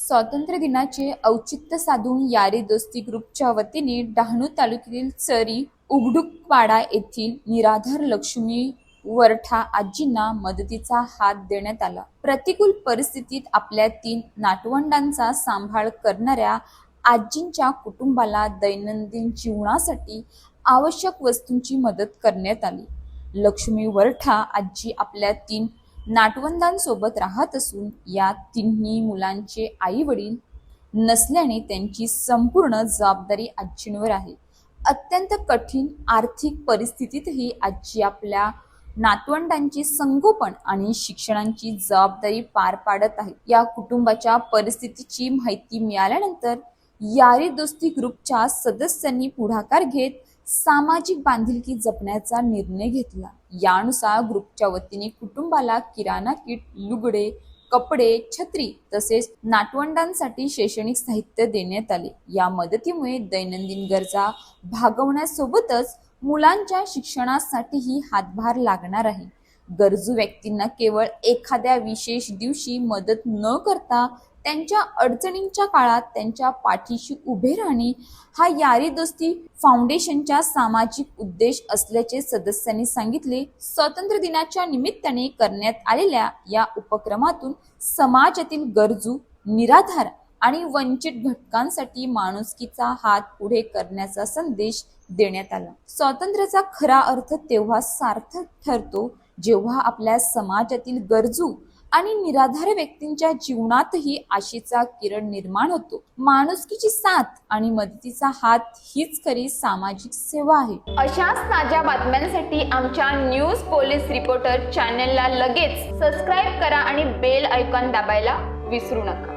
स्वातंत्र्य दिनाचे औचित्य साधून यारी दोस्ती ग्रुपच्या वतीने डहाणू तालुक्यातील चरी उघडुकपाडा येथील निराधार लक्ष्मी वरठा आजींना मदतीचा हात देण्यात आला। प्रतिकूल परिस्थितीत आपल्या 3 नातवंडांचा सांभाळ करणाऱ्या आजींच्या कुटुंबाला दैनंदिन जीवनासाठी आवश्यक वस्तूंची मदत करण्यात आली। लक्ष्मी वरठा आजी आपल्या 3 नातवंडांसोबत राहत असून या तिन्ही मुलांचे आई वडील नसल्याने त्यांची संपूर्ण जबाबदारी आजींवर आहे। अत्यंत कठीण आर्थिक परिस्थितीतही आजी आपल्या नातवंडांचे संगोपन आणि शिक्षणाची जबाबदारी पार पाडत आहे। या कुटुंबाच्या परिस्थितीची माहिती मिळाल्यानंतर यारी दोस्ती ग्रुपच्या सदस्यांनी पुढाकार घेत सामाजिक बांधिलकी जपण्याचा निर्णय घेतला। यानुसार ग्रुपच्या वतीने कुटुंबाला किराणा किट, लुगडे, कपडे, छत्री तसेच नातवंडांसाठी शैक्षणिक साहित्य देण्यात आले। या मदतीमुळे दैनंदिन गरजा भागवण्यासोबतच मुलांच्या शिक्षणासाठीही हातभार लागणार आहे। गरजू व्यक्तींना केवळ एखाद्या विशेष दिवशी मदत न करता त्यांच्या अडचणींच्या काळात त्यांच्या पाठीशी उभे राहणे हा यारी दोस्ती फाउंडेशनचा सामाजिक उद्देश असल्याचे सदस्यांनी सांगितले। स्वातंत्र्य दिनाच्या निमित्ताने करण्यात आलेल्या या उपक्रमातून समाजातील गरजू, निराधार आणि वंचित घटकांसाठी माणुसकीचा हात पुढे करण्याचा संदेश देण्यात आला। स्वातंत्र्याचा खरा अर्थ तेव्हा सार्थक ठरतो जेव्हा आपल्या समाजातील गरजू आणि निराधार व्यक्तींच्या जीवनातही आशेचा किरण निर्माण होतो। माणुसकीची साथ आणि मदतीचा हात हीच खरी सामाजिक सेवा आहे। अशाच ताज्या बातम्यांसाठी आमच्या न्यूज पोलीस रिपोर्टर चॅनलला लगेच सबस्क्राइब करा आणि बेल आयकॉन दाबायला विसरू नका।